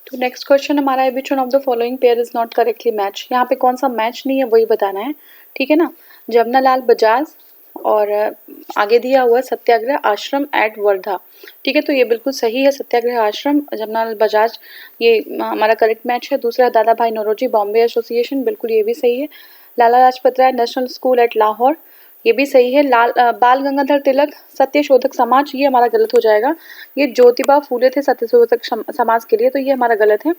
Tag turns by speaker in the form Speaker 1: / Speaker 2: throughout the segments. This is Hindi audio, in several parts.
Speaker 1: तो नेक्स्ट क्वेश्चन हमारा है which one of the following pair is not correctly match. यहाँ पे कौन सा मैच नहीं है वही बताना है, ठीक है ना। जमनालाल बजाज और आगे दिया हुआ है सत्याग्रह आश्रम एट वर्धा, ठीक है, तो ये बिल्कुल सही है। सत्याग्रह आश्रम जमनालाल बजाज ये हमारा करेक्ट मैच है। दूसरा दादा भाई नौरोजी बॉम्बे एसोसिएशन, बिल्कुल ये भी सही है। लाला लाजपत राय नेशनल स्कूल एट लाहौर, ये भी सही है। बाल गंगाधर तिलक सत्यशोधक समाज, ये हमारा गलत हो जाएगा। ये ज्योतिबा फूले थे सत्यशोधक समाज के लिए, तो ये हमारा गलत है।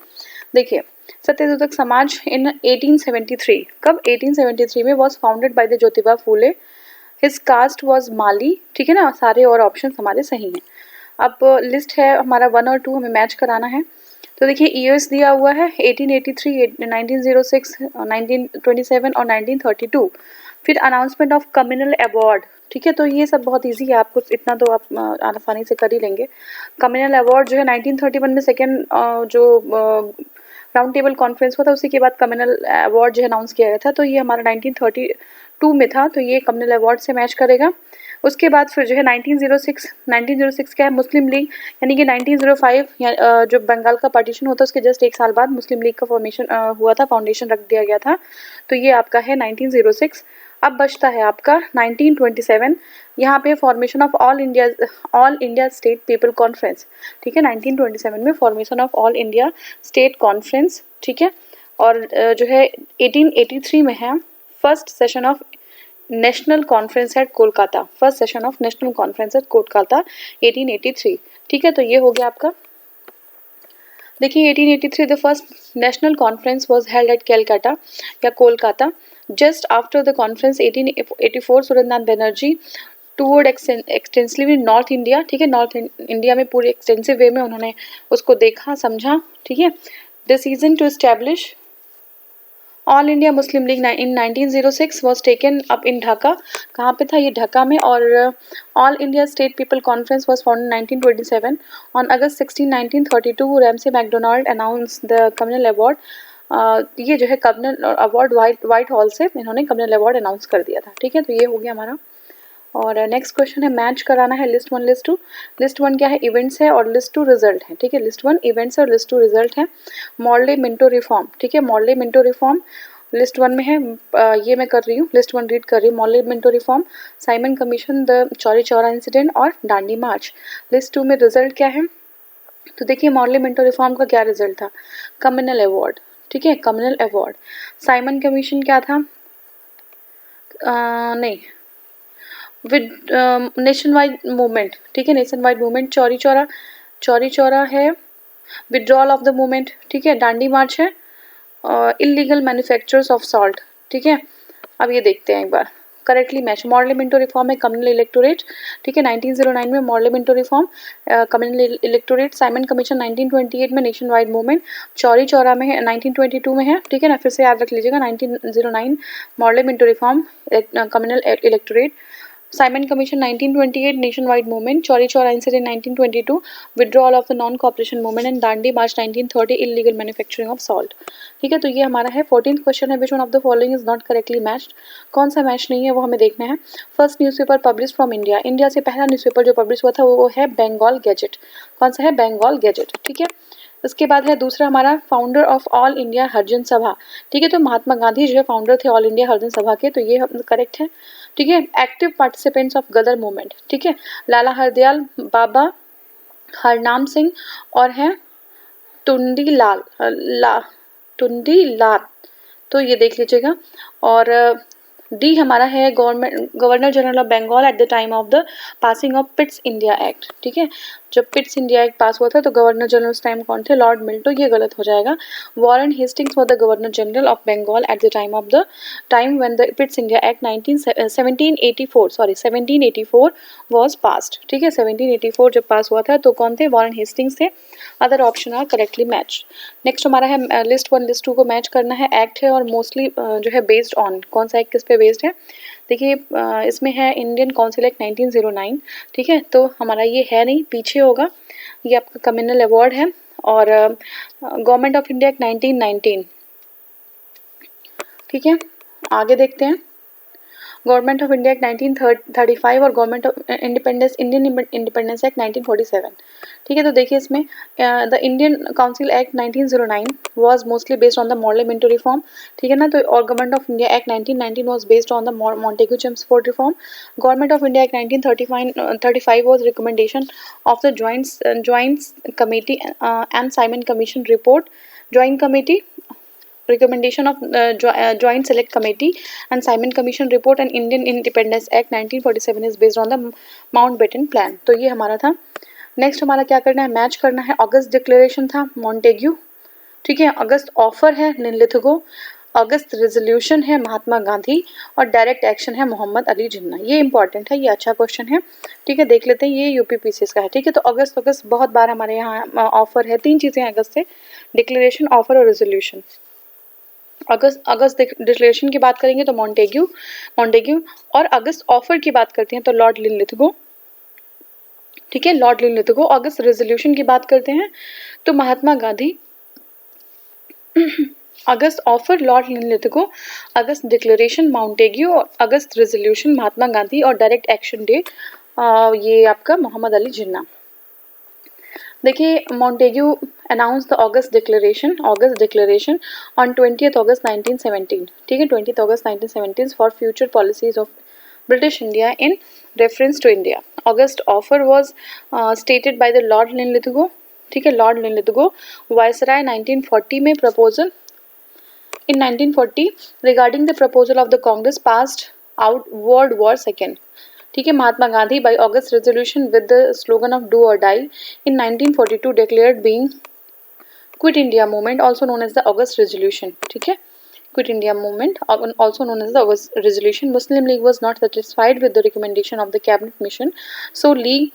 Speaker 1: देखिए सत्यशोधक समाज इन 1873, कब 1873 में was founded by the Jyotiba Phule. His caste was Mali, ठीक है ना। सारे और ऑप्शन हमारे सही हैं। अब लिस्ट है हमारा 1 और 2, हमें मैच कराना है। तो देखिए ईयर्स दिया हुआ है 1883, 1906, 1927 और 1932। फिर अनाउंसमेंट ऑफ कम्युनल अवार्ड, ठीक है, तो ये सब बहुत इजी है, आपको इतना तो आप आसानी से कर ही लेंगे। कम्युनल अवार्ड जो है 1931 में सेकेंड जो राउंड टेबल कॉन्फ्रेंस हुआ था उसी के बाद कम्युनल अवार्ड जो है अनाउंस किया गया था, तो ये हमारा 1932 में था, तो ये कम्युनल अवार्ड से मैच करेगा। उसके बाद फिर जो है 1906 क्या है, मुस्लिम लीग, यानी कि 1905 जो बंगाल का पार्टीशन होता है उसके जस्ट एक साल बाद मुस्लिम लीग का फॉर्मेशन हुआ था, फाउंडेशन रख दिया गया था, तो ये आपका है 1906। अब बचता है आपका 1927, यहाँ पे formation of all India state people conference, ठीक है, 1927 में formation of all India state conference, ठीक है। और जो है 1883 में है first session of national conference at Kolkata, first session of national conference at Kolkata 1883, ठीक है, तो ये हो गया आपका। देखिए 1883 the first national conference was held at Calcutta या Kolkata. Just after the conference 1884 Surendranath Banerjee toured extensively north India, ठीक है, नॉर्थ इंडिया में पूरे एक्सटेंसिव वे में उन्होंने उसको देखा समझा, ठीक है। Decision to establish all India Muslim league in 1906 was taken up in Dhaka, कहाँ पे था ये, ढाका में। और all India state people conference was founded 1927 on August 16 1932 Ramsay MacDonald announce the communal award. ये जो है कम्युनल अवार्ड व्हाइट हॉल से इन्होंने कम्युनल अवार्ड अनाउंस कर दिया था, ठीक है, तो ये हो गया हमारा। और नेक्स्ट क्वेश्चन है मैच कराना है लिस्ट 1 लिस्ट 2। लिस्ट 1 क्या है, इवेंट्स है, और लिस्ट 2 रिजल्ट है, ठीक है। लिस्ट 1 इवेंट्स और लिस्ट 2 रिजल्ट है। मॉर्ले मिंटो रिफॉर्म, ठीक है, मॉर्ले मिंटो रिफॉर्म लिस्ट 1 में है, ये मैं कर रही हूँ, लिस्ट 1 रीड कर रही हूँ। Morley Minto reform, Simon commission, the Chauri Chaura incident और दांडी मार्च। लिस्ट 2 में रिजल्ट क्या है, तो देखिए मॉर्ले मिंटो रिफॉर्म का क्या रिजल्ट था, कम्युनल अवार्ड, ठीक है, कम्युनल अवार्ड। साइमन कमीशन क्या था, नहीं, विद नेशन वाइड मूवमेंट, ठीक है, nation wide movement. Chauri Chaura है विड्रॉल ऑफ द मूवमेंट, ठीक है। दांडी मार्च है इलीगल मैन्युफैक्चरर्स ऑफ सॉल्ट, ठीक है। अब ये देखते हैं एक बार correctly match. Morley Minto reform है कम्युनल इलेक्टोरेट, ठीक है, 1909 में Morley Minto reform communal electorate. Simon commission 1928 में nationwide movement. Chauri Chaura में है 1922 में है, ठीक है ना, फिर से याद रख लीजिएगा 1909 Morley Minto reform communal electorate. Simon commission 1928 nation wide movement. Chauri Chaura incident 1922 withdrawal of the non cooperation movement and Dandi March 1930 illegal manufacturing of salt, ठीक है, तो ये हमारा है। 14th क्वेश्चन है which one of the following is not correctly matched, कौन सा मैच नहीं है वो हमें देखना है। First newspaper publish from India, India से पहला न्यूज़पेपर जो पब्लिश हुआ था वो है बंगाल गैजेट, कौन सा है, बंगाल गैजेट, ठीक है। उसके बाद है दूसरा हमारा फाउंडर ऑफ ऑल इंडिया हरिजन सभा, ठीक है, तो महात्मा गांधी जो है फाउंडर थे ऑल इंडिया हरिजन सभा के, तो ये करेक्ट है, ठीक है। Active participants of Ghadar movement, ठीक है, लाला हरदयाल, बाबा हरनाम सिंह और हैं टुंडी लाल, तो ये देख लीजिएगा। और डी हमारा है governor general of Bengal at the time of the passing of Pitt's India act, ठीक है, जब पिट्स इंडिया एक्ट पास हुआ था तो गवर्नर जनरल उस टाइम कौन थे, लॉर्ड मिल्टो, ये गलत हो जाएगा। Warren Hastings was the governor general of Bengal at the time when the Pitt's India act 1784 was passed, ठीक है, 1784 जब पास हुआ था तो कौन थे, वॉरेन हेस्टिंग्स थे। Other option are correctly match. Next हमारा है लिस्ट 1 लिस्ट 2 को मैच करना है। एक्ट है और मोस्टली जो है बेस्ड ऑन, कौन सा एक्ट किस पे बेस्ड है, देखिए इसमें है इंडियन काउंसिल एक्ट 1909, ठीक है, तो हमारा ये है नहीं, पीछे होगा, ये आपका कम्युनल अवार्ड है। और गवर्नमेंट ऑफ इंडिया एक्ट 1919, ठीक है, आगे देखते हैं। गवर्नमेंट ऑफ इंडिया एक्ट 1935 और government of independence Indian independence act 1947। ठीक है, तो देखिए इसमें the Indian council act 1909 was mostly based on the model Minto reform. ठीक है ना, तो और government of India act 1919 was based on the Montagu Chelmsford reform. Government of India act 1935 was recommendation of the joint committee and Simon commission report. Joint committee recommendation of joint select committee and Simon commission report and Indian independence act 1947 is based on the Mountbatten plan। तो ये हमारा था। नेक्स्ट हमारा क्या करना है, मैच करना है। अगस्त डिक्लेरेशन था मॉन्टेग्यू, ठीक है। अगस्त ऑफर है लिनलिथगो। अगस्त रेजोल्यूशन है महात्मा गांधी और डायरेक्ट एक्शन है मोहम्मद अली जिन्ना। ये इंपॉर्टेंट है, ये अच्छा क्वेश्चन है, ठीक है। देख लेते हैं, ये यूपीपीसीएस का है, ठीक है। तो अगस्त अगस्त बहुत बार हमारे यहाँ ऑफर है। तीन चीजें हैं अगस्त से, डिक्लेरेशन, ऑफर और रेजोल्यूशन। अगस्त डिक्लेरेशन की बात करेंगे तो मॉन्टेग्यू और अगस्त ऑफर की बात करते हैं तो लॉर्ड लिनलिथगो, ठीक है, लॉर्ड लिनलिथगो। अगस्त रेजोल्यूशन की बात करते हैं तो महात्मा गांधी। अगस्त ऑफर लॉर्ड लिनलिथगो, अगस्त डिक्लेरेशन मॉन्टेग्यू और अगस्त रेजोल्यूशन महात्मा गांधी और डायरेक्ट एक्शन डे ये आपका मोहम्मद अली जिन्ना। देखिए Montagu announce the August declaration on 20th August 1917, ठीक है, 20th August 1917 for future policies of British India in reference to India. August offer was stated by the Lord Linlithgow, ठीक है, लॉर्ड लिनलिथगो। वायसराय 1940 में proposal in 1940 regarding the proposal of the Congress passed out World War II, ठीक है। Mahatma Gandhi by August resolution with the slogan of do or die in 1942 declared being Quit India movement also known as the August resolution, ठीक है, Quit India movement also known as the August resolution। Muslim League was not satisfied with the recommendation of the cabinet mission, so League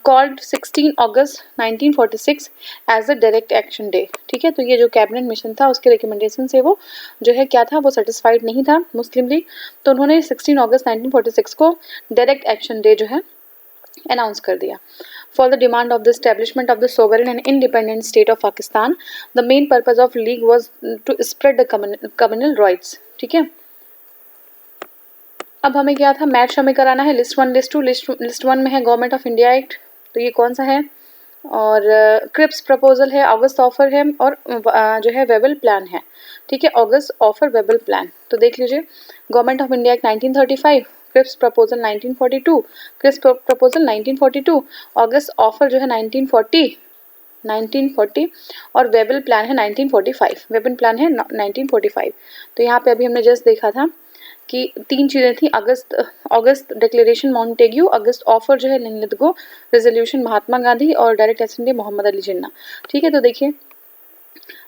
Speaker 1: called 16 August 1946 as the direct action day, ठीक है। तो ये जो कैबिनेट मिशन था उसके रिकमेंडेशन से वो जो है क्या था, वो सेटिस्फाइड नहीं था मुस्लिम लीग, तो उन्होंने 16 अगस्त 1946 को डायरेक्ट एक्शन डे जो है अनाउंस कर दिया। For the demand of the establishment of the sovereign and independent state of Pakistan, the main purpose of league was to spread the communal rights, ठीक है। अब हमें क्या था, मैच हमें कराना है list one list two. List one में है गवर्नमेंट ऑफ इंडिया एक्ट, तो ये कौन सा है, और क्रिप्स प्रपोजल है, अगस्त ऑफर है और जो है वेबल प्लान है, ठीक है। अगस्त ऑफर वेबल प्लान, तो देख लीजिए government of India act 1935, Cripps proposal 1942, Cripps proposal 1942, August offer जो है 1940 और वेबल प्लान है 1945, वेबल प्लान है 1945। तो यहाँ पे अभी हमने जस्ट देखा था कि तीन चीजें थी, अगस्त डिक्लेरेशन मॉन्टेग्यू, अगस्त ऑफर जो है लिनलिथगो, रेजोल्यूशन महात्मा गांधी और direct action day Mohammad Ali Jinnah, ठीक है। तो देखिए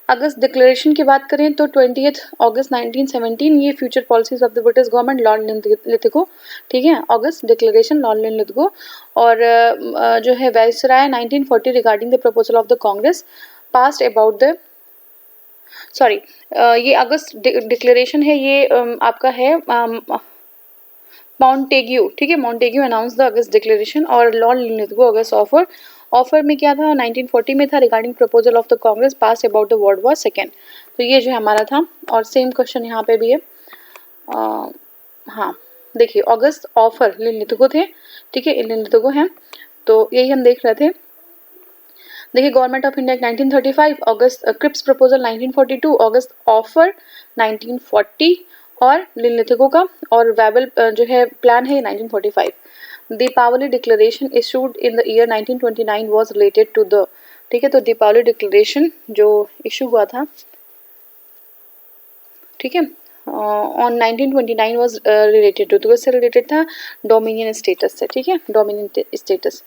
Speaker 1: अगस्त डिक्लेरेशन की बात करें तो 20th August 1917 ये future policies of the British government Lord Linlithgow, ठीक है। अगस्त डिक्लेरेशन लॉर्ड लिनलिथगो और जो है viceroy 1940 regarding the proposal of the Congress passed about the sorry ये अगस्त डिक्लेरेशन है, ये आपका है मॉन्टेग्यू, ठीक है। Montagu announce the August declaration और लॉर्ड लिनलिथगो अगस्त ऑफर में क्या था 1940 में था regarding proposal of the Congress pass about the world war second. तो ये जो हमारा था और सेम क्वेश्चन यहाँ पे भी है। हाँ देखिए अगस्त ऑफर लिनलिथगो थे, ठीक है, लिनलिथगो हैं, तो यही हम देख रहे थे। देखिए government of India 1935, August Cripps proposal 1942, August offer 1940 और लिनलिथगो का और वेबल जो है प्लान है 1945। Deepavali declaration issued in the year 1929 was related to the, ठीक है। तो दीपावली डिक्लेरेशन जो इशू हुआ था, ठीक है, ऑन 1929 वाज रिलेटेड टू, तो इससे रिलेटेड था डोमिनियन स्टेटस से, ठीक है, dominion status.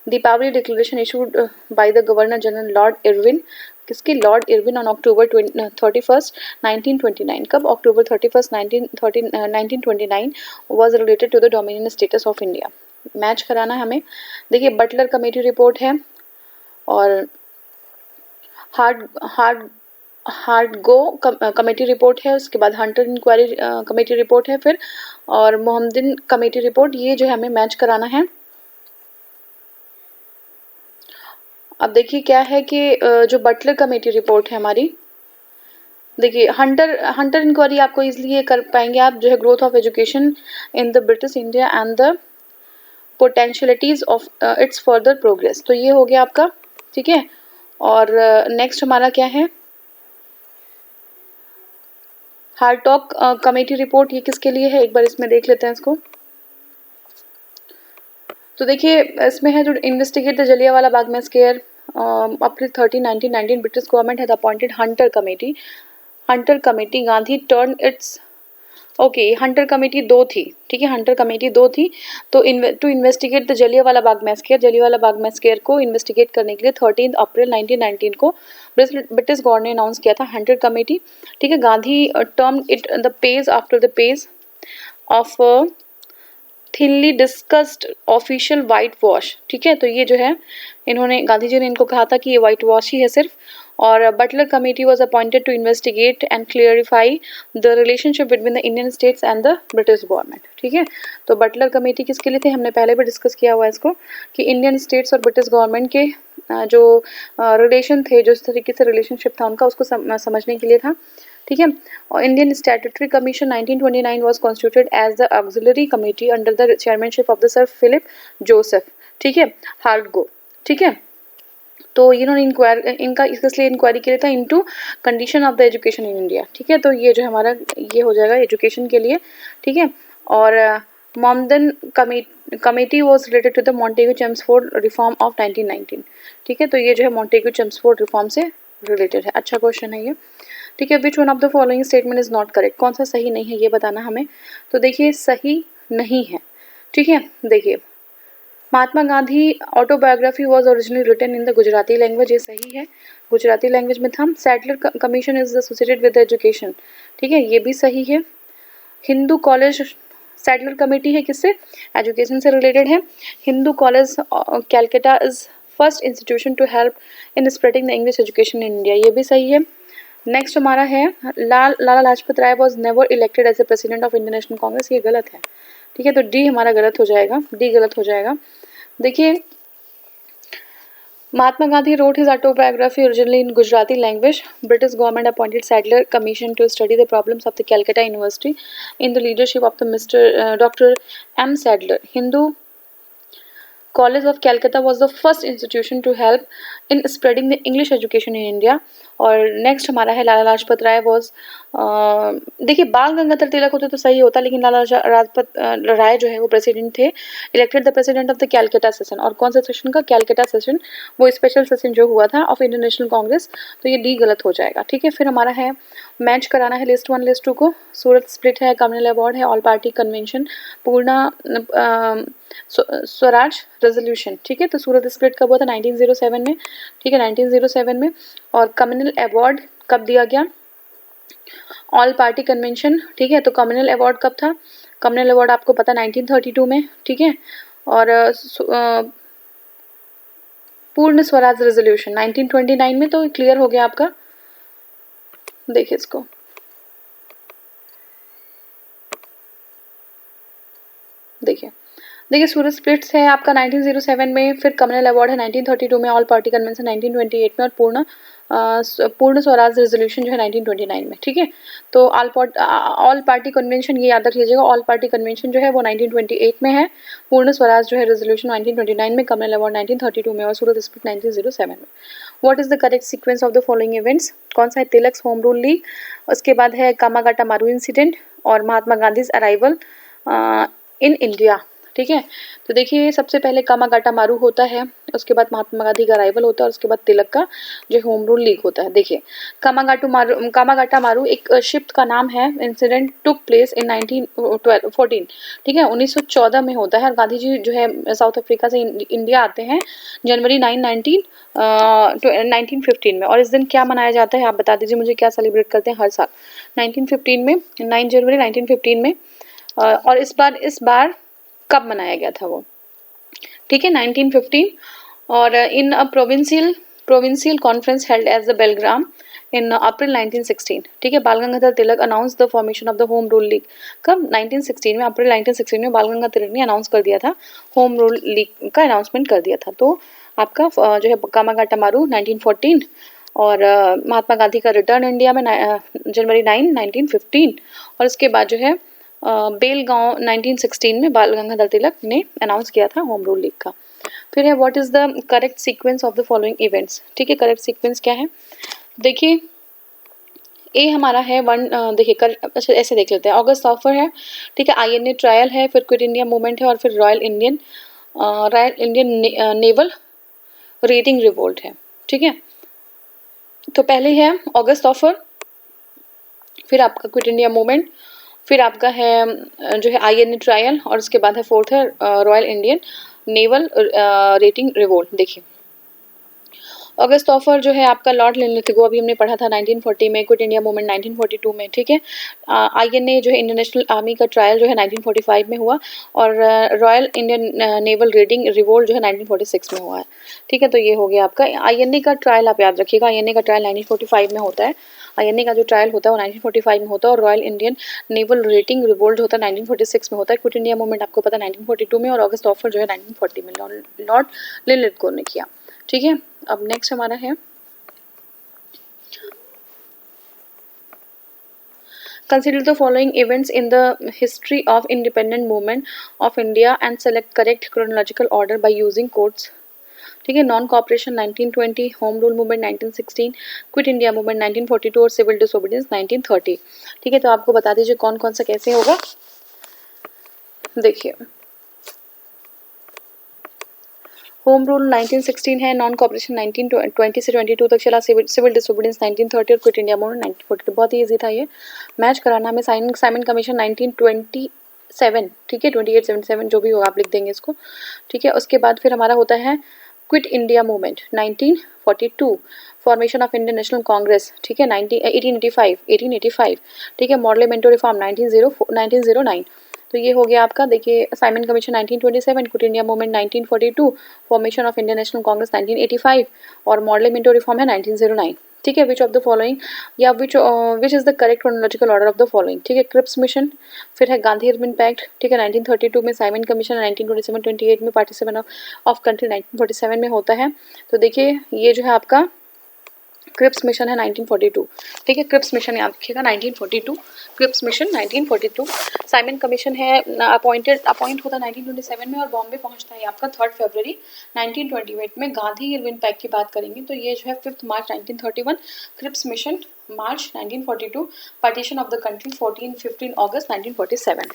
Speaker 1: Deepavali declaration issued by the governor general Lord Irwin, किसकी, Lord Irwin on October 31st 1929, कब, October 31st 1929 was related to the dominion status of India. Match कराना है हमें। देखिए बटलर कमेटी रिपोर्ट है और हार्ड गो कमेटी रिपोर्ट है, उसके बाद हंटर इंक्वायरी कमेटी रिपोर्ट है फिर, और मोहम्मदन कमेटी रिपोर्ट, ये जो है हमें मैच कराना है। अब देखिए क्या है कि जो बटलर कमेटी रिपोर्ट है हमारी, देखिए हंटर इंक्वायरी आपको इजली ये कर पाएंगे आप, जो है growth of education in the British India and the potentialities of its further progress. तो ये हो गया आपका, ठीक है। और नेक्स्ट हमारा क्या है, हार्टॉक कमेटी रिपोर्ट, ये किसके लिए है, एक बार इसमें देख लेते हैं इसको। तो देखिए इसमें है जो investigate the Jallianwala Bagh massacre April 13, 1919 British government had appointed Hunter committee. Hunter committee Gandhi turn its, okay Hunter committee दो थी, ठीक है, हंटर कमेटी दो थी। तो to investigate the Jallianwala Bagh massacre, Jallianwala Bagh massacre को इन्वेस्टिगेट करने के लिए 13 अप्रैल 1919 को ब्रिटिश गवर्नमेंट ने अनाउंस किया था हंटर कमेटी, ठीक है। Gandhi term it the page after the page of thinly discussed official white wash, ठीक है। तो ये जो है इन्होंने, गांधी जी ने इनको कहा था कि ये वाइट वॉश ही है सिर्फ। और Butler committee was appointed to investigate and clarify the relationship between the Indian states and the British government, ठीक है। तो बटलर कमेटी किसके लिए थे, हमने पहले भी डिस्कस किया हुआ है इसको, कि इंडियन स्टेट्स और ब्रिटिश गवर्नमेंट के जो रिलेशन थे, जो इस तरीके से रिलेशनशिप था उनका, उसको समझने के लिए था, ठीक है। और Indian statutory commission 1929 was constituted as the auxiliary committee under the chairmanship of the sir Philip Joseph, ठीक है, हार्टगो, ठीक है। तो इन्होंने इनका इसलिए इंक्वायरी किया था into condition of the education in India, ठीक है। तो ये जो हमारा ये हो जाएगा एजुकेशन के लिए, ठीक है। और Muddiman committee was related to the Montagu Chelmsford reform of 1919, ठीक है। तो ये जो है मॉन्टेग्यू चेम्सफोर्ड रिफॉर्म से रिलेटेड है। अच्छा क्वेश्चन है ये, ठीक है। Which one of the following statement is not correct, कौन सा सही नहीं है ये बताना हमें। तो देखिए सही नहीं है, ठीक है। देखिए Mahatma Gandhi autobiography was originally written in the Gujarati language, ये सही है, गुजराती लैंग्वेज में था। Sadler commission is associated with education, ठीक है, ये भी सही है। हिंदू कॉलेज सैडलर कमेटी है किससे, एजुकेशन से रिलेटेड है। Hindu college Calcutta is first institution to help in spreading the English education in India, ये भी सही है। नेक्स्ट हमारा है Lala Lajpat Rai was never elected as a president of Indian national Congress, ये गलत है, ठीक है। तो डी हमारा गलत हो जाएगा, डी गलत हो जाएगा। देखिए Mahatma Gandhi wrote his autobiography originally in Gujarati language. British government appointed Sadler Commission to study the problems of the Calcutta University in the leadership of the Dr. M. Sadler. Hindu College of Calcutta was the first institution to help in spreading the English education in India. और नेक्स्ट हमारा है लाला लाजपत राय वॉज, देखिए बाल गंगाधर तिलक होते तो सही होता, लेकिन लाला लाजपत राय जो है वो प्रेसिडेंट थे, elected the president of the Calcutta session. और कौन सा सेशन का, कैलकाटा सेशन, वो स्पेशल सेशन जो हुआ था ऑफ इंडियन नेशनल कांग्रेस। तो ये डी गलत हो जाएगा, ठीक है। फिर हमारा है मैच कराना है लिस्ट 1 लिस्ट 2 को। सूरत स्प्लिट है, कम्युनल अवार्ड है, ऑल पार्टी कन्वेंशन, पूर्णा स्वराज रेजोल्यूशन, ठीक है। तो सूरत स्प्लिट कब हुआ था, 1907 में, ठीक है, 1907 में। और कम्युनल अवार्ड कब दिया गया, ऑल पार्टी कन्वेंशन, ठीक है। तो कम्युनल अवार्ड कब था, कम्युनल अवार्ड आपको पता 1932 में, ठीक है। और पूर्ण स्वराज रेजोल्यूशन 1929 में। तो क्लियर हो गया आपका, देखिए इसको, देखिए सूरत स्प्लिट्स है आपका 1907 में, फिर कम्युनल अवार्ड है 1932 में, ऑल पार्टी कन्वेंशन 1928 में, और पूर्ण स्वराज रेजोल्यूशन जो है 1929 में, ठीक है। तो ऑल पार्टी कन्वेंशन ये याद रख लीजिएगा, ऑल पार्टी कन्वेंशन जो है वो 1928 में है, पूर्ण स्वराज जो है रेजोल्यूशन 1929 में, कम्युनल अवार्ड 1932 में, और सूरत स्प्लिट 1907 में। What is the correct sequence of the following events, कौन सा है, तिलक्स होम रूल लीग, उसके बाद है कामागाटा मारू इंसिडेंट, और महात्मा गांधी अराइवल इन इंडिया, ठीक है। तो देखिए सबसे पहले कामागाटा मारू होता है, उसके बाद महात्मा गांधी का अराइवल होता है, और उसके बाद तिलक का जो होम रूल लीग होता है। देखिए कामागाटा मारू एक शिप का नाम है, इंसिडेंट टुक प्लेस इन 1914, ठीक है, 1914 में होता है। और गांधी जी जो है साउथ अफ्रीका से इंडिया आते हैं जनवरी 1915 में। और इस दिन क्या मनाया जाता है, आप बता दीजिए मुझे, क्या सेलिब्रेट करते हैं हर साल 1915 में, 9 जनवरी 1915 में। और इस बार कब मनाया गया था वो, ठीक है, 1915। और in a provincial conference held as the Belgaum in April 1916, ठीक है। Bal Gangadhar Tilak announce the formation of the home rule league, कब, 1916 में, अप्रैल 1916 में बाल गंगाधर तिलक ने अनाउंस कर दिया था, होम रूल लीग का अनाउंसमेंट कर दिया था। तो आपका जो है कामागाटा मारू 1914, और महात्मा गांधी का रिटर्न इंडिया में जनवरी 9 1915, और उसके बाद जो है बेलगांव 1916 में बाल गंगाधर तिलक ने अनाउंस किया था होम रूल लीग का। फिर है what is the correct sequence of the following events. ठीक है, करेक्ट सीक्वेंस क्या है, देखिए ए हमारा है वन, देखिए अच्छा ऐसे देख लेते हैं, अगस्त ऑफर है, ठीक है, आईएनए ट्रायल है, फिर क्विट इंडिया मूवमेंट है, और फिर royal Indian naval rating revolt है। ठीक है, तो पहले है अगस्त ऑफर, फिर आपका क्विट इंडिया मूवमेंट, फिर आपका है जो है आईएनए ट्रायल, और उसके बाद है फोर्थ है royal Indian naval rating revolt. देखिए अगस्त ऑफर जो है आपका लॉर्ड लिन्लिथगो, अभी हमने पढ़ा था 1940 में, क्विट इंडिया मूवमेंट 1942 में। ठीक है, आईएनए जो है इंडियन नेशनल आर्मी का ट्रायल जो है 1945 में हुआ, और royal Indian naval rating revolt जो है 1946 में हुआ है। ठीक है, तो ये हो गया आपका आईएनए का ट्रायल, आप याद रखिएगा आईएनए का ट्रायल 1945 में होता है, आईएनए का जो ट्रायल होता है वो 1945 में होता है, और royal Indian naval rating revolt होता है 1946 में होता है। क्विट इंडिया मूवमेंट आपको पता है 1942 में, और अगस्त ऑफर जो है 1940 में लॉर्ड लिन्लिथगो ने किया। ठीक है, अब नेक्स्ट हमारा है consider the following events in the history of independent movement of India and select correct chronological order by using codes। ठीक है, non cooperation 1920, home rule movement 1916, quit India movement 1942 और सिविल डिसोबीडियंस 1930। ठीक है, तो आपको बता दीजिए कौन कौन सा कैसे होगा। देखिए होम रूल 1916 है, नॉन कॉपरेशन 1920 से 22 तक चला, सिविल डिसोबीडियंस 1930 और क्विट इंडिया मूवमेंट 1942। बहुत ही ईजी था ये, मैच कराना हमें। साइमन कमीशन 1927, ठीक है 2877 जो भी होगा आप लिख देंगे इसको। ठीक है, उसके बाद फिर हमारा होता है quit India movement 1942, formation of Indian national Congress, ठीक है 1885, ठीक है, मॉडलेमेंटो रिफॉर्म 1909। तो ये हो गया आपका, देखिए Simon commission 1927, quit India movement 1942, formation of Indian national Congress 1985, और मॉडलेमेंटो रिफॉर्म है 1909। ठीक है, विच ऑफ द फॉलोइंग, या which is the correct chronological order of the following. ठीक है, क्रिप्स मिशन, फिर है गांधी अर्बन पैक्ट, ठीक है 1932 में, साइमन कमीशन 1927-28 में, पार्टिसिपेंट ऑफ कंट्री 1947 में होता है। तो देखिए ये जो है आपका क्रिप्स मिशन है 1942। ठीक है, क्रिप्स मिशन याद रखिएगा 1942, क्रिप्स मिशन 1942। साइमन कमीशन है अपॉइंट होता है 1927 में, और बॉम्बे पहुंचता है आपका 3 फरवरी 1928 में। गांधी इरविन पैक्ट की बात करेंगे तो ये जो है 5 March 1931, Cripps mission March 1942, partition of the country 14-15 August 1947।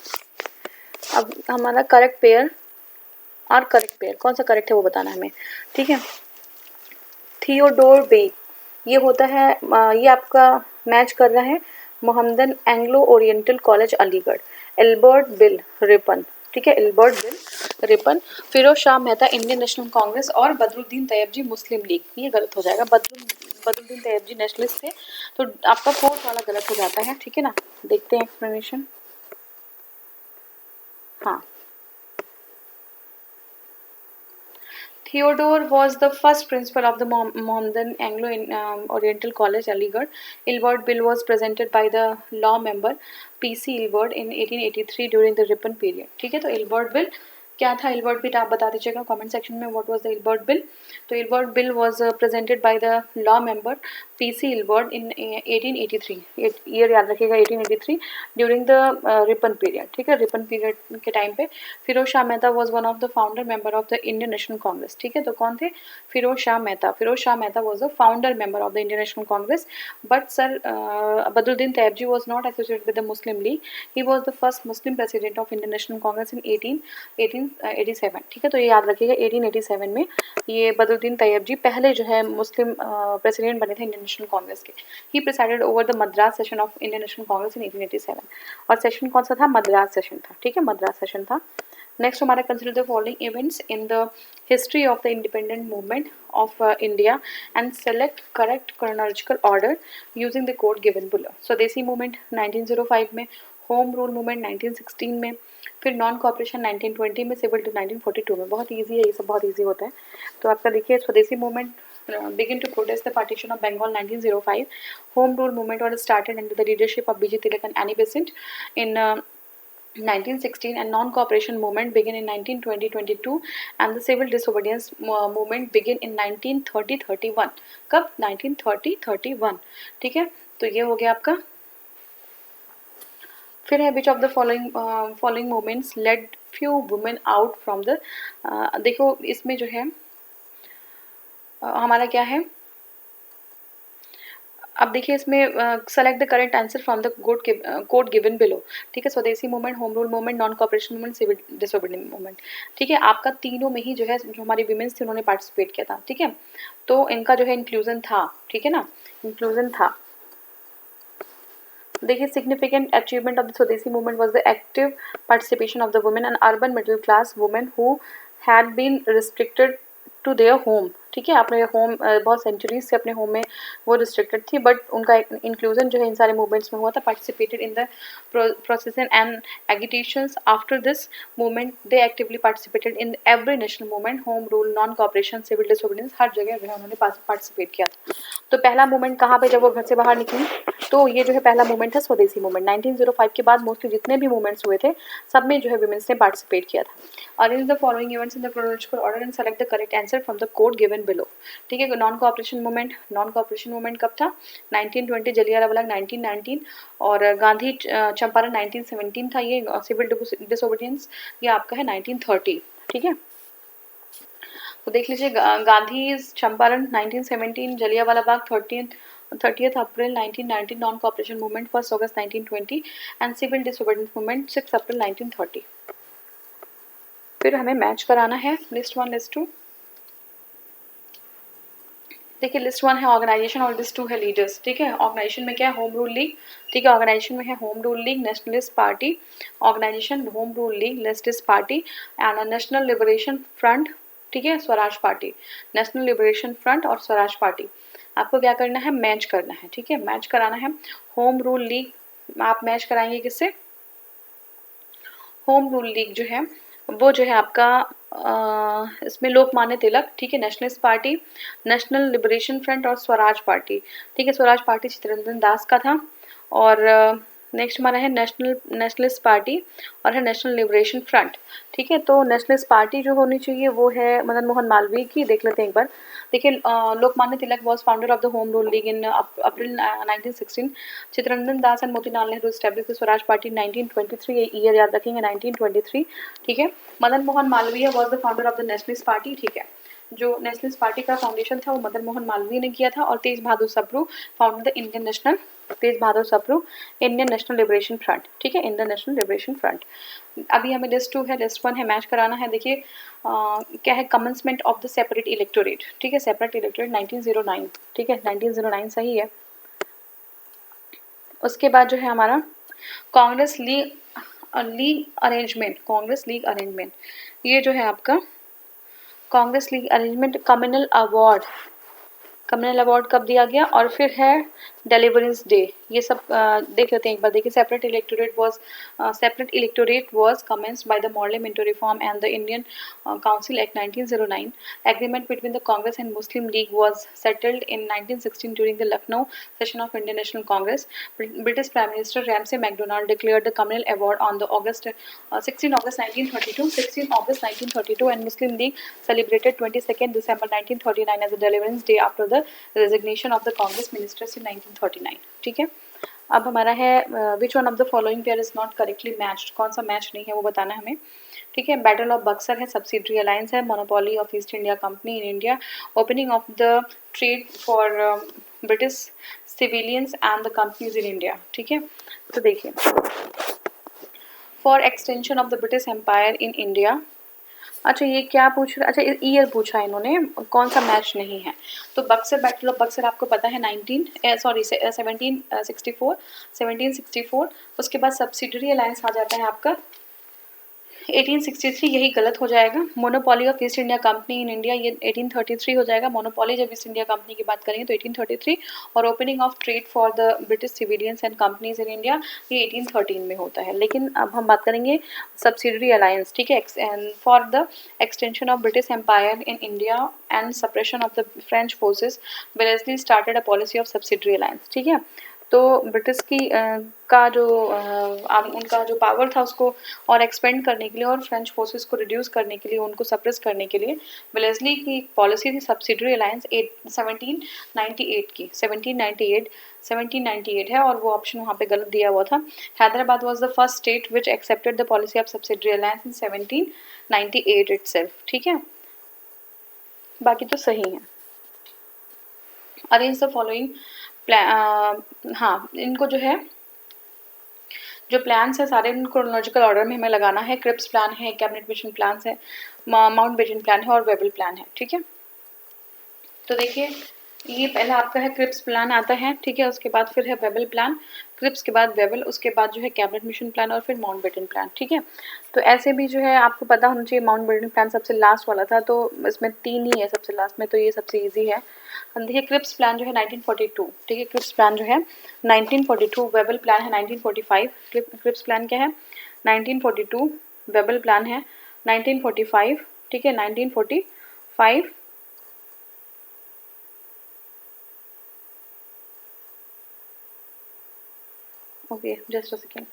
Speaker 1: अब हमारा करेक्ट पेयर और करेक्ट पेयर कौन सा करेक्ट है वो बताना हमें। ठीक है, थियोडोर बे, ये होता है ये आपका मैच कर रहा है Mohammedan Anglo Oriental college Aligarh, Albert bill Ripon, ठीक है Albert bill Ripon, Firoz Shah Mehta Indian national Congress, और बदरुद्दीन तैयबजी मुस्लिम लीग। ये गलत हो जाएगा, बदरुद्दीन तैयबजी नेशनलिस्ट थे, तो आपका फोर्थ वाला गलत हो जाता है। ठीक है ना, देखते हैं एक्सप्लेनेशन। हाँ, Theodore was the first principal of the Mohammedan Anglo-Oriental College, Aligarh. Ilbert Bill was presented by the law member P.C. Ilbert in 1883 during the Ripon period. ठीक है, तो Ilbert Bill क्या था, इल्बर्ट बिल आप बता दीजिएगा कमेंट सेक्शन में, what was the Ilbert bill. तो Ilbert bill was presented by the law member PC Ilbert in 1883, year याद रखिएगा 1883, ड्यूरिंग द रिपन पीरियड। ठीक है, रिपन पीरियड के टाइम पे Feroze Shah Mehta was one of the founder member of the Indian national Congress. ठीक है, तो कौन थे, Feroze Shah Mehta was the founder member of the Indian national Congress, but sir Badruddin Tyabji was not associated with the Muslim league, he was the first Muslim president of Indian national Congress in 1887। ठीक है, तो ये याद रखिएगा 1887 में ये बदरुद्दीन तैयबजी पहले जो है मुस्लिम प्रेसिडेंट बने थे इंडियन नेशनल कांग्रेस के। He presided over the Madras session of Indian national Congress in 1887, और सेशन कौन सा था, मद्रास सेशन था। ठीक है, मद्रास सेशन था। नेक्स्ट हमारा consider the following events in the history of the independent movement of India and select correct chronological order using the code given below. स्वदेशी मूवमेंट 1905 में, होम रूल मूवमेंट 1916 में, फिर नॉन कॉपरेशन 1920 में, सिविल टू 1942 में। बहुत ईजी है, ये सब बहुत ईजी होता है। तो आपका देखिए स्वदेशी movement begin to protest the partition of Bengal 1905. Home rule movement was started under the leadership of B.J. Tilak and Annie Besant in 1916 and non-cooperation movement begin in 1920-22 and the civil disobedience movement begin in 1930-31. कब? 1930-31. ठीक है, तो ये हो गया आपका. फिर है which of the following movements led few women out from the देखो इसमें जो है हमारा क्या है. अब देखिए इसमें select the correct answer from the code given below. ठीक है, swadeshi movement, home rule movement, non cooperation movement, civil disobedience movement. ठीक है, आपका तीनों में ही जो है जो हमारी विमेंस थी उन्होंने पार्टिसिपेट किया था. ठीक है, तो इनका जो है इंक्लूजन था. ठीक है ना, इंक्लूजन था. देखिए significant achievement of the swadeshi movement was the active participation of the women and urban middle class women who had been restricted to their home. ठीक है, अपने होम बहुत सेंचुरीज से अपने होम में वो रिस्ट्रिक्टेड थी, बट उनका इंक्लूजन जो है इन सारे मूवमेंट्स में हुआ था. Participated in the procession and agitations. After this movement they actively participated in every national movement, home rule, non cooperation, civil disobedience, हर जगह जो है उन्होंने पार्टिसिपेट किया था. तो पहला मूवमेंट कहाँ पे जब वो घर से बाहर निकली, तो ये जो है पहला मूवमेंट था स्वदेशी मूवमेंट. 1905 के बाद मोस्टली जितने भी मूवमेंट्स हुए थे सब में जो है वुमेन्स ने पार्टिसिपेट किया था. Arrange the following events in the chronological order and select the correct answer from the code given below. ठीक है, नॉन कोऑपरेशन मूवमेंट कब था? 1920. जलियांवाला बाग 1919 और गांधी चंपारण 1917 था. ये सिविल डिसोबीडियंस ये आपका है 1930. ठीक है, तो देख लीजिए Gandhi Champaran 1917, Jallianwala Bagh 30th April 1919, non cooperation movement 1 August 1920 and civil disobedience movement 6 April 1930. फिर हमें मैच कराना है लिस्ट 1 लिस्ट 2. देखिए लिस्ट 1 है ऑर्गेनाइजेशन और लिस्ट 2 है लीडर्स. ठीक है, ऑर्गेनाइजेशन में क्या है? Home rule league. ठीक है, ऑर्गेनाइजेशन में है home rule league, nationalist party. Organisation home rule league, leftist party and national liberation front. ठीक है, Swaraj party. National liberation front और स्वराज पार्टी. आपको क्या करना है? मैच करना है. ठीक है, मैच कराना है. होम रूल लीग आप मैच कराएंगे किससे? होम रूल लीग जो है वो जो है आपका इसमें लोकमान्य तिलक. ठीक है, nationalist party, national liberation front और स्वराज पार्टी. ठीक है, स्वराज पार्टी चित्तरंजन दास का था. और नेक्स्ट हमारा है नेशनलिस्ट पार्टी और है नेशनल लिबरेशन फ्रंट. ठीक है, तो नेशनलिस्ट पार्टी जो होनी चाहिए वो है मदन मोहन मालवीय की. देख लेते हैं एक बार. देखिए Lokmanya Tilak was founder of the home rule league in April 1916. Chittaranjan Das and Motilal Nehru establish the Swaraj party 1923. ये ईयर याद रखेंगे 1923. ठीक है, Madan Mohan Malaviya was the founder of the nationalist party. ठीक है, जो नेशनलिस्ट पार्टी का फाउंडेशन था वो मदन मोहन मालवीय ने किया था. और Tej Bahadur Sapru founder the Indian national liberation front. ठीक है, इंडियन नेशनल लिबरेशन फ्रंट. अभी हमें लिस्ट 2 है, लिस्ट 1 है, मैच कराना है. देखिए क्या है? Commencement of the separate electorate. ठीक है, सेपरेट इलेक्टोरेट 1909. ठीक है, 1909 सही है. उसके बाद जो है हमारा कांग्रेस लीग अरेंजमेंट. ये जो है आपका Congress league arrangement communal award कब दिया गया? और फिर है डिलीवरेंस डे. ये सब देख लेते हैं एक बार. देखिए separate electorate was commenced by the model Minto reform and the Indian council act 1909. Agreement between the Congress and Muslim league was settled in 1916 during the Lucknow session of Indian national Congress. British Prime Minister Ramsay MacDonald declared the communal award on the 16 August 1932, and Muslim League celebrated 22nd December 1939 as a Deliverance Day after the resignation of the Congress ministers in 1939. ठीक है, अब हमारा है which one of the following pair is not correctly matched. कौन सा मैच नहीं है वो बताना है हमें. ठीक है, बैटल ऑफ बक्सर है, सब्सिडरी अलायंस है, monopoly of East India company in India, opening of the trade for British civilians and the companies in India. ठीक है, तो देखिए for extension of the British empire in India. अच्छा ये क्या पूछ रहा? अच्छा ईयर पूछा है इन्होंने, कौन सा मैच नहीं है. तो बक्सर, बैटल ऑफ बक्सर आपको पता है 1764. उसके बाद सब्सिडरी अलायंस आ जाता है आपका 1863. यही गलत हो जाएगा. Monopoly of East India company in India ये 1833 हो जाएगा. मोनोपोली जब ईस्ट इंडिया कंपनी की बात करेंगे तो 1833. और opening of trade for the British civilians and companies in India ये 1813 में होता है. लेकिन अब हम बात करेंगे सब्सिडरी अलायंस. ठीक है, for the extension of British empire in India and suppression of the French forces, Wellesley started a policy of subsidiary alliance. ठीक है, तो ब्रिटिश की का जो उनका जो पावर था उसको और एक्सपेंड करने के लिए और फ्रेंच फोर्सेस को रिड्यूस करने के लिए, उनको सप्रेस करने के लिए वेलेस्ली की पॉलिसी थी सब्सिडरी अलायंस 1798 की। 1798 है और वो ऑप्शन वहाँ पे गलत दिया हुआ था। Hyderabad was the first state which accepted the policy of subsidiary alliance in 1798 itself. ठीक है, बाकी तो सही है। अरेंज द फॉलोइंग हाँ, इनको जो है जो प्लान्स है सारे क्रोनोलॉजिकल ऑर्डर में हमें लगाना है। क्रिप्स प्लान है, कैबिनेट मिशन प्लान है, माउंटबेटन प्लान है और वेबल प्लान है। ठीक है, तो देखिए ये पहला आपका है क्रिप्स प्लान आता है। ठीक है, उसके बाद फिर है वेबल प्लान, क्रिप्स के बाद वेबल, उसके बाद जो है कैबिनेट मिशन प्लान और फिर माउंटबेटन प्लान। ठीक है, तो ऐसे भी जो है आपको पता होना चाहिए माउंटबेटन प्लान सबसे लास्ट वाला था, तो इसमें 3 ही है सबसे लास्ट में, तो ये सबसे ईजी है। देखिए क्रिप्स प्लान जो है 1942। ठीक है, क्रिप्स प्लान जो है 1942, वेबल प्लान है 1945। क्रिप्स प्लान क्या है 1942, वेबल प्लान है 1945। ठीक है, 1945 ओके जस्ट अ सेकेंड।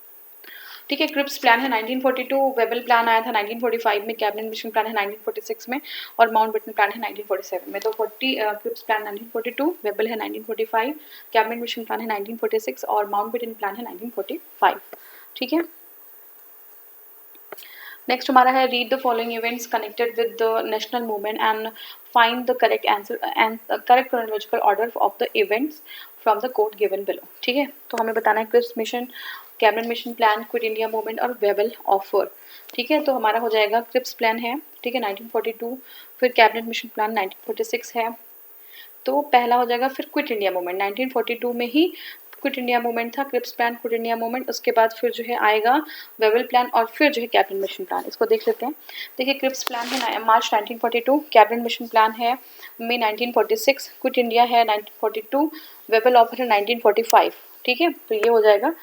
Speaker 1: ठीक है, क्रिप्स प्लान है 1942, वेबल प्लान आया था 1945 में, कैबिनेट मिशन प्लान है 1946 में और माउंटबेटन प्लान है 1947 में। तो 40 क्रिप्स प्लान 1942, वेबल है 1945, कैबिनेट मिशन प्लान है 1946 और माउंटबेटन प्लान है 1945। ठीक है, नेक्स्ट हमारा है read the following events connected with the national movement and find the correct answer and correct chronological order of the events from the code given below. ठीक है, तो हमें बताना है Cripps mission, cabinet mission plan, quit India movement और वेबल ऑफर। ठीक है, तो हमारा हो जाएगा क्रिप्स प्लान है, ठीक है 1942, फिर कैबिनेट मिशन प्लान 1946 है, तो पहला हो जाएगा। फिर क्विट इंडिया मूवमेंट 1942 में ही क्विट इंडिया मूवमेंट था, Cripps plan, quit India movement, उसके बाद फिर जो है आएगा वेबल प्लान और फिर जो है कैबिनेट मिशन प्लान। इसको देख लेते हैं। देखिए क्रिप्स प्लान है मार्च 1942, कैबिनेट मिशन प्लान है मई 1946, क्विट इंडिया है 1942, वेबल ऑफर है 1945। ठीक है, तो ये हो जाएगा।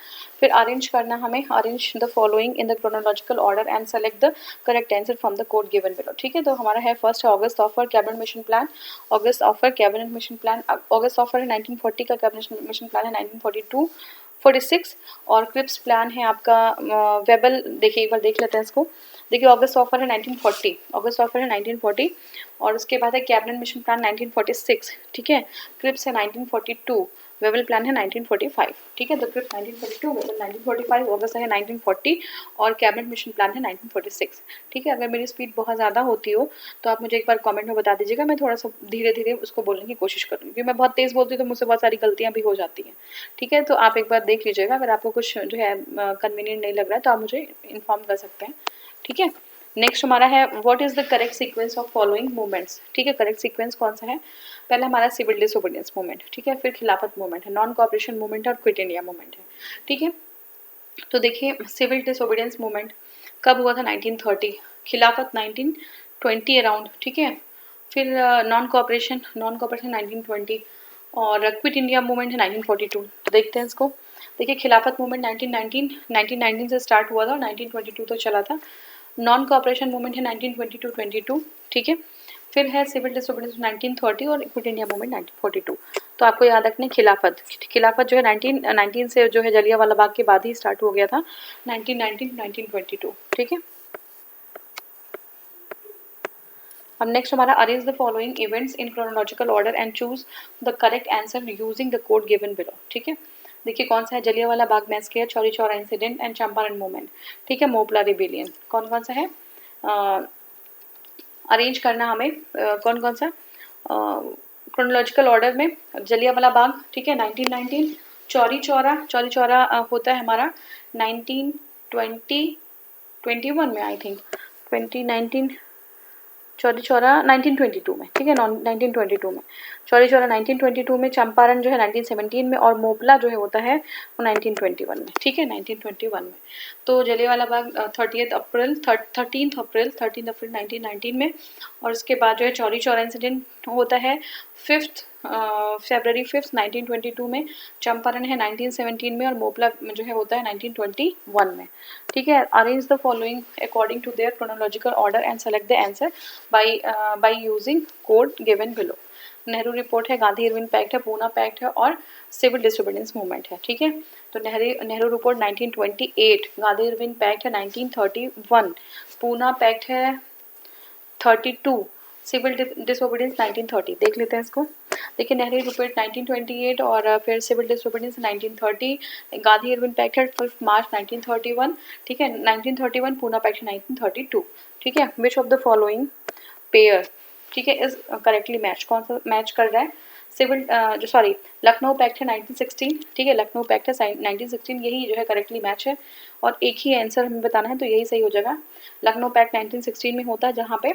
Speaker 1: फिर अरेंज करना हमें, arrange the following in the chronological order and select the correct answer from the code given below. ठीक है, तो हमारा है फर्स्ट है August offer, cabinet mission plan, August offer, cabinet mission plan. August offer है 1940 का, कैबिनेट मिशन प्लान है 1942 46 और क्रिप्स प्लान है आपका वेबल। देखिए एक बार देख लेते हैं इसको। देखिए ऑगस्ट ऑफर है 1940, ऑगस्ट ऑफर है 1940 और उसके बाद है कैबिनेट मिशन प्लान 1946। ठीक है, क्रिप्स है 1942, वेबल प्लान है 1945। ठीक है, तो क्रिप्स 1942, वेबल 1945, ऑगस्ट है 1940 और कैबिनेट मिशन प्लान है 1946। ठीक है, अगर मेरी स्पीड बहुत ज़्यादा होती हो तो आप मुझे एक बार कमेंट में बता दीजिएगा, मैं थोड़ा सा धीरे धीरे उसको बोलने की कोशिश करूँगी, क्योंकि मैं बहुत तेज़ बोलती हूँ तो मुझसे बहुत सारी गलतियाँ भी हो जाती हैं। ठीक है, तो आप एक बार देख लीजिएगा, अगर आपको कुछ जो है कन्वीनियंट नहीं लग रहा है तो आप मुझे इन्फॉर्म कर सकते हैं। ठीक है, नेक्स्ट हमारा है what is the correct sequence of following movements. ठीक है, करेक्ट सीक्वेंस कौन सा है, पहला हमारा सिविल डिसोबीडियंस मूवमेंट, ठीक है, फिर खिलाफत मूवमेंट है, नॉन कोऑपरेशन मूवमेंट और क्विट इंडिया मूवमेंट है। ठीक है, तो देखिए सिविल डिसोबीडियंस मूवमेंट कब हुआ था 1930, खिलाफत 1920 अराउंड। ठीक है, फिर नॉन कोऑपरेशन 1920 और क्विट इंडिया मूवमेंट है 1942। तो देखते हैं इसको। देखिए खिलाफत मूवमेंट 1919 से स्टार्ट हुआ था और 1922 तक चला था। नॉन कोऑपरेशन मूवमेंट है 1922। ठीक है, फिर है सिविल डिसोबीडियंस 1930 और क्विट इंडिया मूवमेंट 1942। तो आपको याद रखना खिलाफत, खिलाफत जो है 1919 से जो है जलियांवाला बाग के बाद ही स्टार्ट हो गया था, 1919-1922। ठीक है, अब नेक्स्ट हमारा arrange the following events in chronological order and choose the correct answer using the code given below. ठीक है, देखिए कौन सा है, Jallianwala Bagh massacre, Chauri Chaura incident and Champaran movement. ठीक है, मोपला रिबेलियन, कौन कौन सा है अरेंज करना हमें, कौन कौन सा क्रोनोलॉजिकल ऑर्डर में। जलियांवाला बाग, ठीक है 1919, चौरी चौरा, चौरी चौरा होता है हमारा 1921 में आई थिंक, 2019 चौरी चौरा 1922 में। ठीक है, 1922 में चौरी चौरा, 1922 में चंपारण जो है 1917 में और मोपला जो है होता है वो 1921 में। ठीक है, 1921 में। तो जलियांवाला बाग 13 अप्रैल 1919 में और उसके बाद जो है चौरी चौरा इंसिडेंट होता है 5 फरवरी 5 1922 में, चंपारण है 1917 में और मोपला जो है होता है 1921 में। ठीक है, arrange the following according to their chronological order and select the answer by using code given below. Nehru report है, गांधी इरविन पैक्ट है, पूना पैक्ट है और सिविल डिसोबीडियंस मूवमेंट है। ठीक है, तो Nehru report 1928, Gandhi Irwin pact है 1931, पूना पैक्ट है 32, सिविल डिसोबीडियंस 1930। देख लेते हैं इसको। देखिए, नेहरू रिपोर्ट 1928 और फिर civil disobedience 1930, Gandhi Irwin pact है 5 मार्च 1931। ठीक है, 1931 पूना पैक्ट 1932। ठीक है, which of the following pair, ठीक है, इज करेक्टली मैच, कौन सा मैच कर रहा है? सिविल जो सॉरी लखनऊ पैक्ट है 1916। ठीक है, लखनऊ पैक्ट है 1916, यही जो है करेक्टली मैच है और एक ही आंसर हमें बताना है, तो यही सही हो जाएगा। लखनऊ पैक्ट 1916 में होता है, जहाँ पे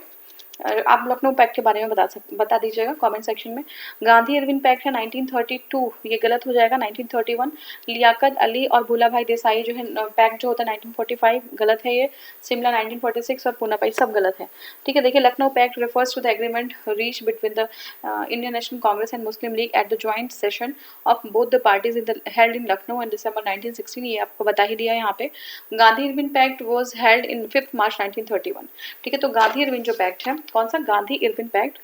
Speaker 1: आप लखनऊ पैक्ट के बारे में बता दीजिएगा कमेंट सेक्शन में। गांधी इरविन पैक्ट है 1932, ये गलत हो जाएगा। 1931 लियाकत अली और भूला भाई देसाई जो है पैक्ट जो होता है 1945, गलत है ये। शिमला 1946 और पूना पैक्ट सब गलत है। ठीक है, देखिए, Lucknow pact refers to the agreement reached between the Indian National Congress and Muslim League at the joint session of both the parties held in Lucknow in December 1916, ये आपको बता ही दिया है यहाँ पे। Gandhi Irwin pact was held in 5 March 1931। ठीक है, तो गांधी इरविन जो पैक्ट है, कौन सा? गांधी इरविन पैक्ट,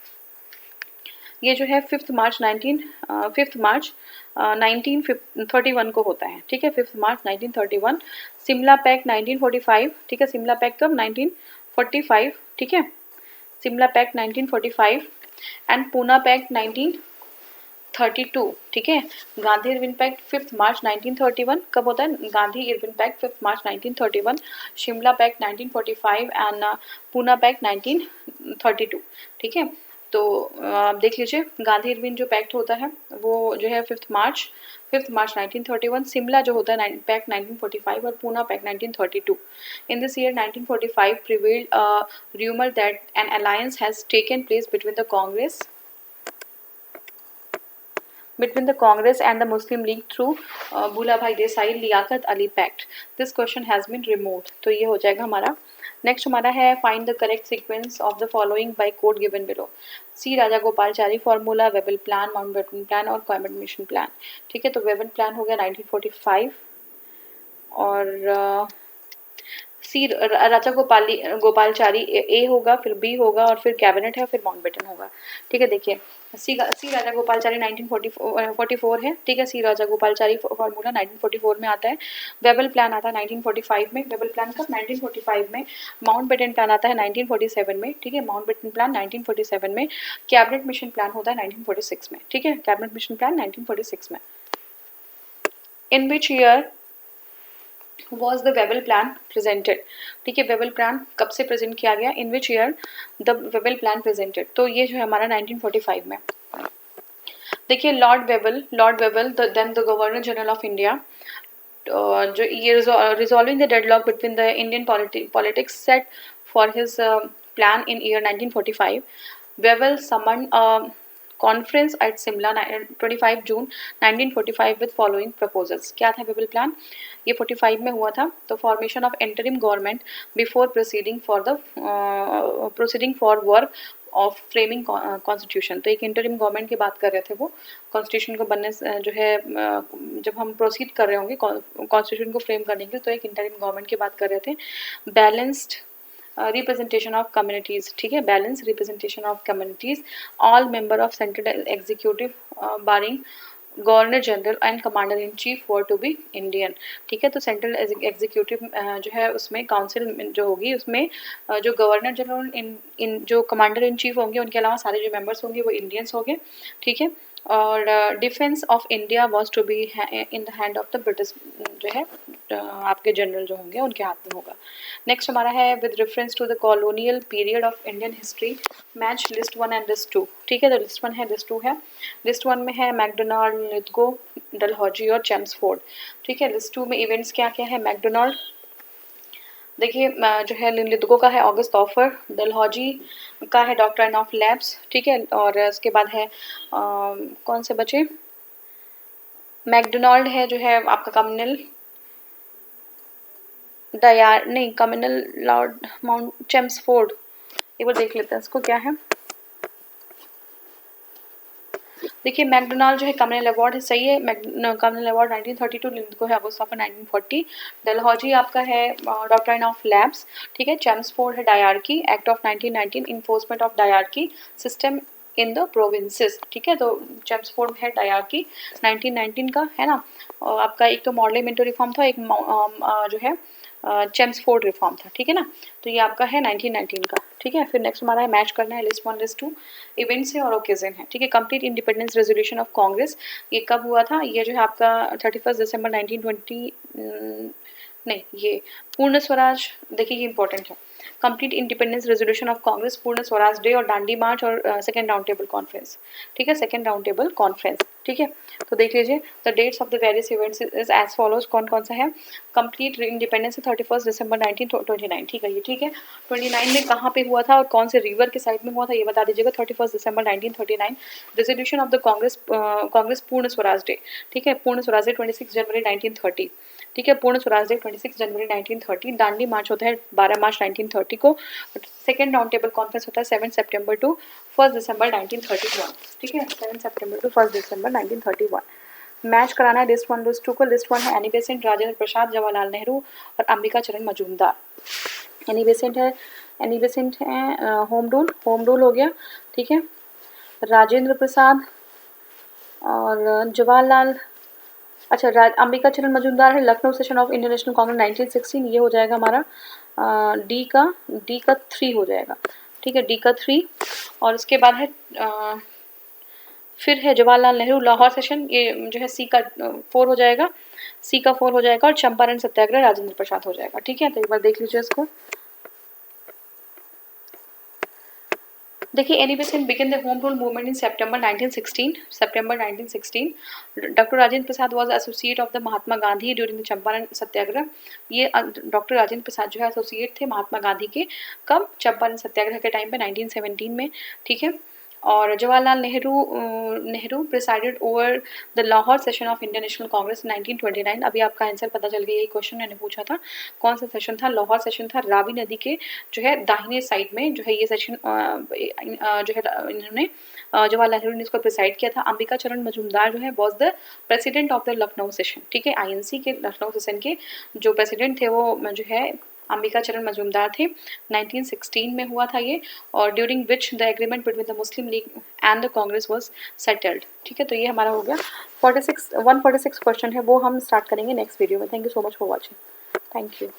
Speaker 1: ये जो है 5 मार्च 1931 को होता है। ठीक है, 5 मार्च 1931। शिमला पैक्ट 1945। ठीक है, शिमला पैक्ट कब? 1945। ठीक है, Shimla pact 1945 and Poona pact 1932। ठीक है, गांधी इरविन पैक्ट 5 मार्च 1931 कब होता है? Gandhi Irwin pact 5 March 1931, Shimla pact 1945 and Poona pact 1932। ठीक है, तो आप देख लीजिए, गांधी इरविन जो पैक्ट होता है वो जो है 5 मार्च 1931, शिमला जो होता है पैक्ट 1945 और Poona pact 1932। In this year 1945 prevailed a rumor that an alliance has taken place between the Congress and the Muslim League through Bhula Bhai Desai Liaquat Ali Pact. This question has been removed. तो ये हो जाएगा हमारा। नेक्स्ट हमारा है find the correct sequence of the following by code given below. C Raja Gopalachari formula, Wavell plan, Mountbatten plan और क्वाइमेट मिशन प्लान। ठीक है, तो वेबल प्लान हो गया 1945 और सी राजा गोपालचारी ए होगा, फिर बी होगा और फिर कैबिनेट है, फिर माउंटबेटन होगा। ठीक है, देखिए, सी राजा गोपालचारी 1944 है। ठीक है, सी राजा गोपालचारी फॉर्मूला 1944 में आता है। वेबल प्लान आता है 1945 में। वेबल प्लान कब? 1945 में। माउंटबेटन प्लान आता है 1947 में। ठीक है, माउंटबेटन प्लान 1947 में। कैबिनेट मिशन प्लान होता है 1946 में। ठीक है, कैबिनेट मिशन प्लान 1946 में। In which year was the Webel plan presented? ठीक है, वेबल प्लान कब से प्रेजेंट किया गया? In which year the Wavell plan presented? तो ये जो है हमारा 1945 में। देखिए, Lord Wavell then the governor general of India, जो ये resolving the deadlock between the Indian politics set for his plan in year 1945। Wavell summon conference at Shimla 25 June 1945 with following proposals. क्या था वेबल प्लान? ये 45 में हुआ था। तो formation of interim government before proceeding for work of framing constitution. तो एक इंटरिम गवर्नमेंट की बात कर रहे थे वो, कॉन्स्टिट्यूशन को बनने जो है जब हम प्रोसीड कर रहे होंगे कॉन्स्टिट्यूशन को फ्रेम करने के लिए, तो एक इंटरिम गवर्नमेंट की बात कर रहे थे। Balanced representation of communities. ठीक है, balance representation of communities, all member of central executive barring governor general and commander in chief were to be Indian. ठीक है, तो सेंट्रल एग्जीक्यूटिव जो है उसमें काउंसिल जो होगी उसमें जो गवर्नर जनरल इन जो कमांडर इन चीफ होंगे उनके अलावा सारे जो मेंबर्स होंगे वो इंडियंस होंगे। ठीक है, और defence of India was to be in the hand of the British, जो है आपके जनरल जो होंगे उनके हाथ में होगा। नेक्स्ट हमारा है with reference to the colonial period of Indian history match list 1 and list 2। ठीक है, तो लिस्ट 1 है, लिस्ट 2 है। लिस्ट 1 में है मैकडोनाल्ड, लिथगो, डलहौजी और चेम्सफोर्ड। ठीक है, लिस्ट 2 में इवेंट्स क्या क्या है? मैकडोनाल्ड, देखिए जो है लिथगो का है ऑगस्ट ऑफर, डलहौजी का है डॉक्ट्राइन ऑफ लैब्स। ठीक है, और उसके बाद है कौन से बचे? मैकडोनाल्ड है जो है आपका communal communal Lord mount Chelmsford. एक बार देख लेते हैं इसको क्या है। देखिए, मैकडोनाल्ड जो है कम्युनल अवार्ड है, सही है। कम्युनल अवार्ड 1932, लिथगो है ऑगस्ट ऑफर 1940। डलहौजी आपका है डॉक्ट्राइन ऑफ लैब्स। ठीक है, चेम्सफोर्ड है dyarchy, act of 1919 enforcement of dyarchy system in the provinces, ठीक है। तो चेम्सफोर्ड है डायरकी 1919 का, है ना। और आपका एक तो मॉडले मिंटो रिफॉर्म था, एक जो है चेम्सफोर्ड रिफॉर्म था, ठीक है ना। तो ये आपका है 1919 का, ठीक है। फिर नेक्स्ट हमारा मैच करना है लिस्ट 1 लिस्ट 2 इवेंट्स है और ओकेजन है, ठीक है। Complete independence resolution of Congress, ये कब हुआ था, ये जो है आपका 31 दिसंबर 1920, नहीं ये पूर्ण स्वराज, देखिए ये इंपॉर्टेंट है। Complete independence resolution of Congress, पूर्ण स्वराज डे और दांडी मार्च और सेकंड राउंड टेबल कॉन्फ्रेंस, ठीक है। सेकंड राउंड टेबल कॉन्फ्रेंस, ठीक है। तो देख लीजिए the dates of the various events is as follows, कौन कौन सा है। कंप्लीट इंडिपेंडेंस 31 दिसंबर 1929, ठीक है ये, ठीक है। 29 में कहाँ पे हुआ था और कौन से रिवर के साइड में हुआ था ये बता दीजिएगा। 31 दिसंबर 1939 रेजोल्यूशन ऑफ द कांग्रेस पूर्ण स्वराज डे, ठीक है। पूर्ण स्वराज डे 26 जनवरी 1930, ठीक है। पूर्ण स्वराज डे 26 जनवरी 1930। दांडी मार्च होता है 12 मार्च 1930 को। सेकेंड राउंड टेबल कॉन्फ्रेंस होता है 7 सितंबर टू 1 दिसंबर 1931, ठीक है। 7 सितंबर टू 1 दिसंबर 1931। मैच कराना है लिस्ट 1 लिस्ट 2 को। लिस्ट 1 है एनी बेसेंट, राजेंद्र प्रसाद, जवाहरलाल नेहरू और अंबिका चरण मजूमदार। एनी बेसेंट है होम रूल हो गया, ठीक है। राजेंद्र प्रसाद और जवाहरलाल, अच्छा अंबिका चरण मजूमदार है Lucknow session of Indian national Congress 1916, ये हो जाएगा हमारा डी का 3 हो जाएगा, ठीक है। डी का 3 और उसके बाद है फिर है जवाहरलाल नेहरू लाहौर सेशन, ये जो है सी का 4 हो जाएगा, सी का 4 हो जाएगा। और चंपारण सत्याग्रह राजेंद्र प्रसाद हो जाएगा, ठीक है। तो एक बार देख लीजिए इसको। देखिए Annie Besant begin the home rule movement in September 1916। Doctor Rajendra Prasad was associate of the Mahatma Gandhi during the Champaran satyagraha. ये डॉक्टर राजेंद्र प्रसाद जो है एसोसिएट थे महात्मा गांधी के, कब, चंपारण सत्याग्रह के टाइम पे 1917 में, ठीक है। और Jawaharlal Nehru presided over the Lahore session of Indian national Congress 1929। अभी आपका आंसर पता चल गया, यही क्वेश्चन मैंने पूछा था। कौन सा सेशन था, लाहौर सेशन था। रावी नदी के जो है दाहिने साइड में जो है ये सेशन जो है इन्होंने जवाहरलाल नेहरू ने इसको प्रिसाइड किया था। अंबिका चरण मजूमदार जो है was the president of the Lucknow session, ठीक है। INC के लखनऊ सेशन के जो प्रेसिडेंट थे वो जो है अंबिका चरण मजूमदार थे। 1916 में हुआ था ये, और during which the agreement between the Muslim league and the Congress was settled, ठीक है। तो ये हमारा हो गया 146 क्वेश्चन है, वो हम स्टार्ट करेंगे नेक्स्ट वीडियो में। Thank you so much for watching, thank you.